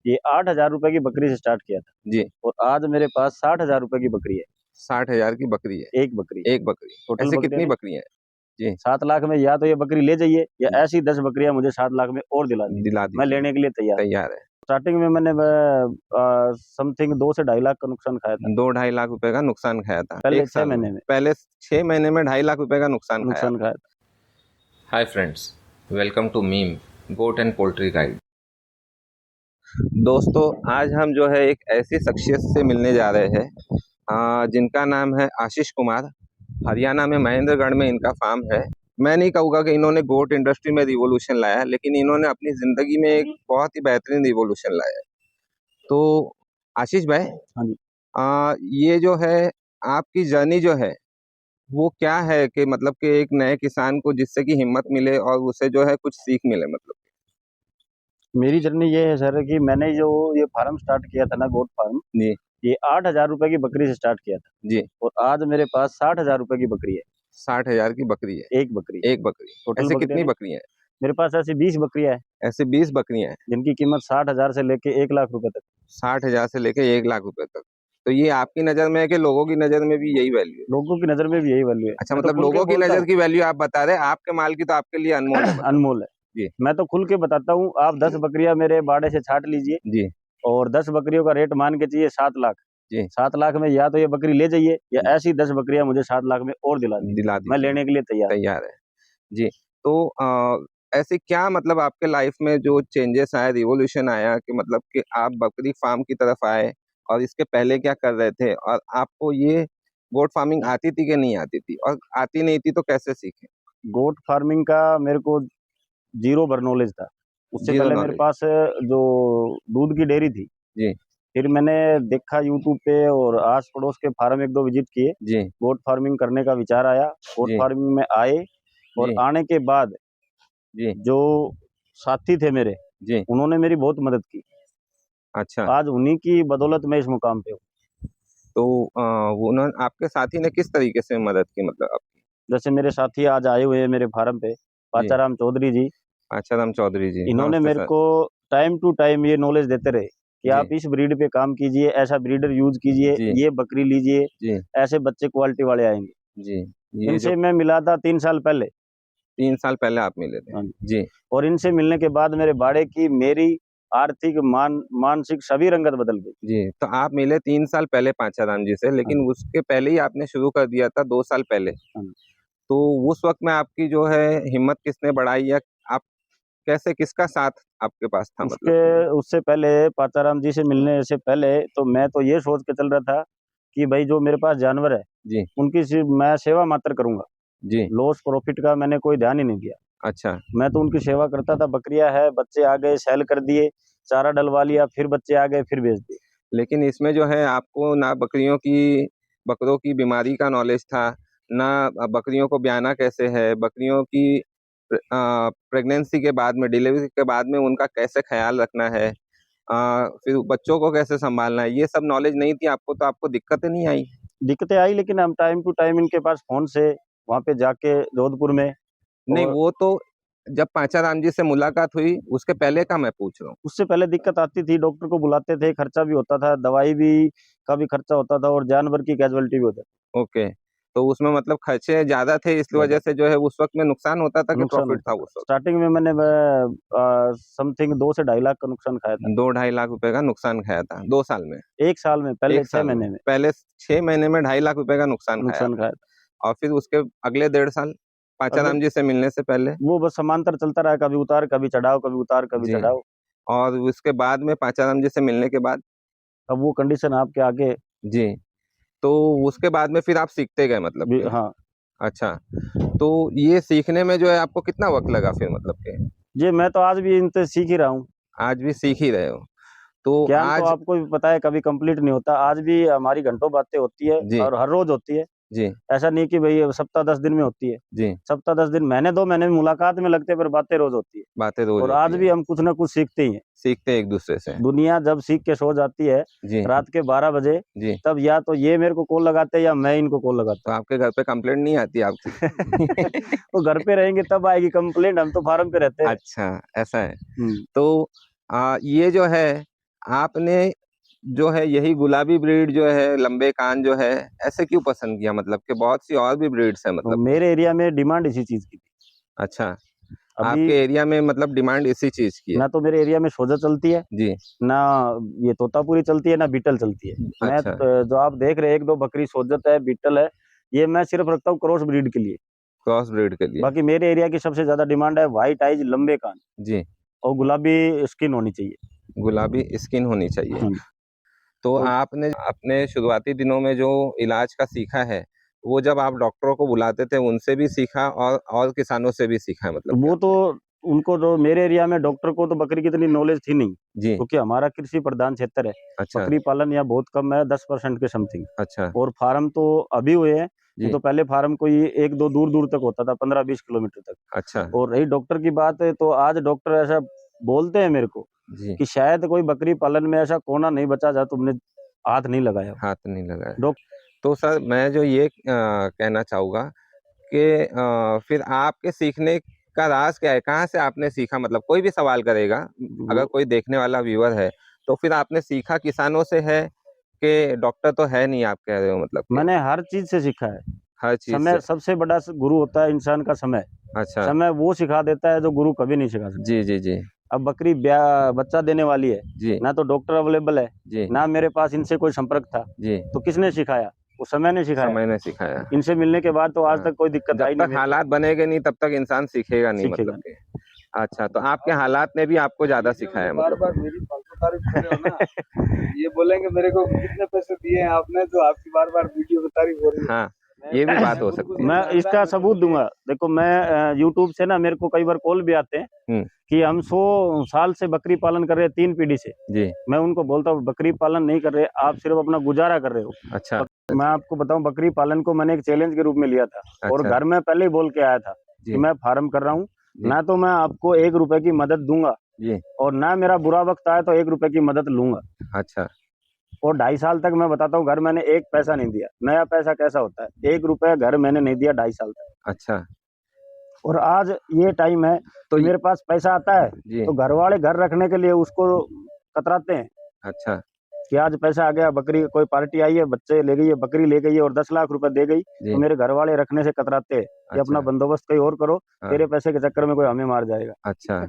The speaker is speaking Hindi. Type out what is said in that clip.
ये 8,000 रुपए की बकरी से स्टार्ट किया था जी। और आज मेरे पास 60,000 रुपए की बकरी है। 60,000 की बकरी है, एक बकरी। एक बकरी। टोटल ऐसे बकरियां कितनी नहीं, बकरियां हैं? जी 7 लाख में या तो ये बकरी ले जाइए या जी। ऐसी 10 बकरियां मुझे 7 लाख में और दिला दी, दिला मैं दीजिए, लेने के लिए तैयार। तैयार है। स्टार्टिंग में मैंने समथिंग 2 से 2.5 लाख का नुकसान खाया था 2-2.5 लाख रुपए का नुकसान खाया था पहले एक 6 साल में। महीने में। पहले 6 महीने में 2.5 लाख रुपए का नुकसान खाया था। Hi friends, welcome to Meme, Goat and Poultry Guide. दोस्तों आज हम जो है एक ऐसी शख्सियत से मिलने जा रहे हैं जिनका नाम है आशीष कुमार। हरियाणा में महेंद्रगढ़ में इनका फार्म है। मैं नहीं कहूँगा कि इन्होंने गोट इंडस्ट्री में रिवोल्यूशन लाया, लेकिन इन्होंने अपनी ज़िंदगी में एक बहुत ही बेहतरीन रिवोल्यूशन लाया है। तो आशीष भाई, हाँ जी, ये जो है आपकी जर्नी जो है वो क्या है कि मतलब कि एक नए किसान को जिससे कि हिम्मत मिले और उसे जो है कुछ सीख मिले मतलब। मेरी जर्नी ये है सर कि मैंने जो ये फार्म स्टार्ट किया था ना, गोट फार्म, जी ये 8,000 रुपए की बकरी से स्टार्ट किया था जी। और आज मेरे पास 60,000 रुपए की बकरी है। 60,000 की बकरी है, एक बकरी। एक बकरी। टोटल ऐसे बकरियां कितनी नहीं, बकरियां हैं? मेरे पास ऐसी 20 बकरियां हैं, ऐसे 20 बकरियां हैं जिनकी कीमत 60,000 से लेके 1 लाख रुपए तक। 60,000 से लेके 1 लाख रुपए तक। तो ये आपकी नजर में है कि लोगों की नजर में भी यही वैल्यू है? लोगों की नजर में भी यही वैल्यू है। अच्छा, मैं तो मतलब खुल के लोगों की बोलता नजर हूँ, की वैल्यू आप बता रहे हैं, आपके माल की तो आपके लिए अनमोल है मतलब। अनमोल है। जी मैं तो खुल के बताता हूँ, आप 10 बकरियां मेरे बाड़े से छाट लीजिए जी और 10 बकरियों का रेट मान के चाहिए 7 लाख। जी। 7 लाख में या तो ये बकरी ले जाइए या जी। ऐसी 10 बकरियां मुझे 7 लाख में और दिला दी, दिला मैं दीजिए, लेने के लिए तैयार। तैयार है जी। तो ऐसे क्या मतलब आपके लाइफ में जो चेंजेस आए, रिवोल्यूशन आया कि मतलब कि आप बकरी फार्म की तरफ आए, और इसके पहले क्या कर रहे थे, और आपको ये गोट फार्मिंग आती थी कि नहीं आती थी, और आती नहीं थी तो कैसे सीखे? गोट फार्मिंग का मेरे को जीरो बर नॉलेज था। उससे जीरो पहले मेरे नॉलेज। पास जो दूध की डेयरी थी, जी फिर मैंने देखा यूट्यूब पे और आस पड़ोस के फार्म 1-2 विजिट किए। जी गोट फार्मिंग करने का विचार आया, गोट जी फार्मिंग में आए और जी आने के बाद जी जो साथी थे मेरे, जी। उन्होंने मेरी बहुत मदद की। अच्छा, आज उन्हीं की बदौलत मैं इस मुकाम पे हूँ। तो वो उन्होंने आपके साथी ने किस तरीके से मदद की मतलब आपकी? जैसे मेरे साथी आज आए हुए हैं मेरे फार्म पे, जी। पाचाराम चौधरी जी, आशाराम चौधरी जी, इन्होंने नमस्ते मेरे सर। को टाइम टू टाइम ये नॉलेज देते रहे कि जी आप इस ब्रीड पे काम कीजिए, ऐसा ब्रीडर यूज कीजिए, जी ये बकरी लीजिए, जी ऐसे बच्चे क्वालिटी वाले आएंगे। जी। ये जो इनसे मैं मिला था 3 साल पहले। 3 साल पहले आप मिले थे। हाँ जी। जी और इनसे मिलने के बाद मेरे बाड़े की, मेरी आर्थिक, मानसिक सभी रंगत बदल गई। जी। तो आप मिले 3 साल पहले पाचाराम जी से, हाँ लेकिन जी, उसके पहले ही आपने शुरू कर दिया था 2 साल पहले। हाँ जी। तो उस वक़्त में आपकी जो है हिम्मत किसने बढ़ाई, या आप कैसे, किसका साथ आपके पास था मतलब कि? उससे पहले, पाचाराम जी से मिलने से पहले तो मैं तो ये सोच के चल रहा था कि भाई जो मेरे पास जानवर है, जी उनकी सिर्फ मैं सेवा मात्र करूंगा। जी। लॉस प्रॉफिट का मैंने कोई ध्यान ही नहीं दिया। अच्छा। मैं तो उनकी सेवा करता था। बकरियां है, बच्चे आ गए, सेल कर दिए, चारा डलवा लिया, फिर बच्चे आ गए, फिर बेच दिए। लेकिन इसमें जो है आपको ना बकरों की बीमारी का नॉलेज था, ना बकरियों को ब्याना कैसे है, बकरियों की प्रेगनेंसी के बाद में, डिलीवरी के बाद में उनका कैसे ख्याल रखना है, फिर बच्चों को कैसे संभालना है, ये सब नॉलेज नहीं थी आपको, तो आपको दिक्कतें नहीं आई? दिक्कतें आई, लेकिन हम टाइम टू टाइम इनके पास फोन से वहां पे जाके जोधपुर में, नहीं, और वो तो जब पाचाराम जी से मुलाकात हुई उसके पहले का मैं पूछ रहा हूँ। उससे पहले दिक्कत आती थी। डॉक्टर को बुलाते थे, खर्चा भी होता था, दवाई भी का भी खर्चा होता था और जानवर की कैजुअलिटी भी होता ओके। तो उसमें मतलब खर्चे ज्यादा थे, इस था। वजह से जो है उस वक्त में नुकसान होता था कि नुकसान प्रॉफिट होता था था। उस वक्त? स्टार्टिंग में मैंने समथिंग 2 से 2.5 लाख का नुकसान खाया था 2-2.5 लाख रुपए का नुकसान खाया था 2 साल में? 1 साल में, पहले एक 6 साल में, महीने में पहले 6 महीने में 2.5 लाख रुपए का नुकसान खाया नुकसान आपने, खाया था। और फिर उसके अगले 1.5 साल अगले पाचाराम जी से मिलने से पहले? वो बस समांतर चलता रहा, कभी उतार कभी चढ़ाव, कभी उतार कभी जी। चढ़ाव। और उसके बाद में पाचाराम जी से मिलने के बाद? अब वो कंडीशन आपके आगे जी। तो उसके बाद में फिर आप सीखते गए मतलब भी। के? हाँ अच्छा। तो ये सीखने में जो है आपको कितना वक्त लगा फिर मतलब के? जी, मैं तो आज भी इनसे सीख ही रहा हूँ। आज भी सीख ही रहे हो? तो ज्ञान तो आज। आपको भी पता है कभी कंप्लीट नहीं होता। आज भी हमारी घंटों बातें होती है जी और हर रोज होती है। जी ऐसा नहीं कि भाई सप्ताह 10 दिन में होती है। जी। सप्ताह 10 दिन, महीने 2 महीने में मुलाकात में लगते हैं, पर बातें रोज होती है। बातें रोज और होती आज है, भी हम कुछ ना कुछ सीखते ही हैं। सीखते हैं एक दूसरे से। दुनिया जब सीख के सो जाती है जी रात के 12 बजे, जी। तब या तो ये मेरे को कॉल लगाते हैं या मैं इनको कॉल तो लगाता आपके घर पे कंप्लेंट नहीं आती आपकी? हूँ। वो घर पे रहेंगे तब आएगी कंप्लेंट, हम तो फार्म पे रहते हैं। अच्छा, ऐसा है। हम्म। तो ये जो है आपने जो है यही गुलाबी ब्रीड जो है लंबे कान जो है ऐसे क्यों पसंद किया, मतलब कि बहुत सी और भी ब्रीड्स है तो मतलब। मेरे एरिया में डिमांड इसी चीज की थी। अच्छा, अभी आपके एरिया में मतलब डिमांड इसी चीज की है। ना तो मेरे एरिया में सोजा चलती है, जी। ना ये तोतापुरी चलती है, ना बीटल चलती है। मैं अच्छा। जो आप देख रहे हैं, एक दो बकरी सोजत है, बीटल है, ये मैं सिर्फ रखता हूँ क्रॉस ब्रीड के लिए। क्रॉस ब्रीड के लिए। बाकी मेरे एरिया की सबसे ज्यादा डिमांड है व्हाइट आइज, लंबे कान जी। और गुलाबी स्किन होनी चाहिए। गुलाबी स्किन होनी चाहिए। हाँ। तो और आपने अपने शुरुआती दिनों में जो इलाज का सीखा है, वो जब आप डॉक्टरों को बुलाते थे उनसे भी सीखा और किसानों से भी सीखा है मतलब वो क्या? तो उनको, जो मेरे एरिया में डॉक्टर को तो बकरी की इतनी नॉलेज थी नहीं, जी। क्योंकि हमारा कृषि प्रधान क्षेत्र है। अच्छा। बकरी पालन यहाँ बहुत कम है, 10% के समथिंग। अच्छा। और फार्म तो अभी हुए हैं, जी। नहीं तो पहले फार्म कोई एक दो दूर दूर तक होता था, 15-20 किलोमीटर तक। अच्छा। और रही डॉक्टर की बात है, तो आज डॉक्टर ऐसा बोलते हैं मेरे को जी। कि शायद कोई बकरी पालन में ऐसा कोना नहीं बचा जहाँ तुमने हाथ नहीं लगाया हो। हाथ नहीं लगाया। डॉक्टर तो सर मैं जो ये कहना चाहूँगा कि फिर आपके सीखने का राज क्या है, कहाँ से आपने सीखा, मतलब कोई भी सवाल करेगा, अगर कोई देखने वाला व्यूअर है तो फिर आपने सीखा किसानों से है कि डॉक्टर तो है नहीं आप कह रहे हो, मतलब कि मैंने हर चीज से सीखा है। हर चीज समय से। सबसे बड़ा गुरु होता है इंसान का समय। अच्छा। समय वो सिखा देता है जो गुरु कभी नहीं सिखा सकता। जी जी जी। अब बकरी बच्चा देने वाली है, जी ना तो डॉक्टर अवेलेबल है, जी ना मेरे पास इनसे कोई संपर्क था, जी। तो किसने सिखाया? वो समय ने सिखाया। समय ने सिखाया। इनसे मिलने के बाद तो आज हाँ। तक कोई दिक्कत आई जब नहीं तक मेरे हालात बनेंगे नहीं तब तक इंसान सीखेगा नहीं, सीखेगा मतलब कि। अच्छा, तो आपके हालात ने भी आपको ज्यादा सिखाया बार मतलब। बार मेरी फालतू तारीफ कर रहे हो ना। ये बोलेंगे मेरे को कितने पैसे दिए हैं आपने, तो आपकी बार बार वीडियो में तारीफ हो रही है। हाँ, ये भी बात हो सकती है। मैं इसका सबूत दूंगा। देखो, मैं यूट्यूब से ना, मेरे को कई बार कॉल भी आते हैं कि हम 100 साल से बकरी पालन कर रहे हैं, 3 पीढ़ी से। जी। मैं उनको बोलता हूँ बकरी पालन नहीं कर रहे, आप सिर्फ अपना गुजारा कर रहे हो। अच्छा। मैं आपको बताऊं, बकरी पालन को मैंने एक चैलेंज के रूप में लिया था। और अच्छा। घर में पहले ही बोल के आया था जी। कि मैं फार्म कर रहा हूँ, जी। ना तो मैं आपको 1 रुपए की मदद दूंगा, जी। और ना मेरा बुरा वक्त आए तो 1 रुपए की मदद लूंगा। अच्छा। और 2.5 साल तक मैं बताता हूँ, घर मैंने 1 पैसा नहीं दिया। नया पैसा कैसा होता है, 1 रुपए घर मैंने नहीं दिया 2.5 साल तक। अच्छा। और आज ये टाइम है तो मेरे पास पैसा आता है, जी। तो घर वाले घर रखने के लिए उसको कतराते हैं अच्छा। कि आज पैसा आ गया, बकरी कोई पार्टी आई है, बच्चे ले गई है, बकरी ले गई है और 10 लाख रुपए दे गई, जी। तो मेरे घर वाले रखने से कतराते हैं कि अपना अच्छा। बंदोबस्त कहीं और करो, हाँ। तेरे पैसे के चक्कर में कोई हमें मार जाएगा। अच्छा।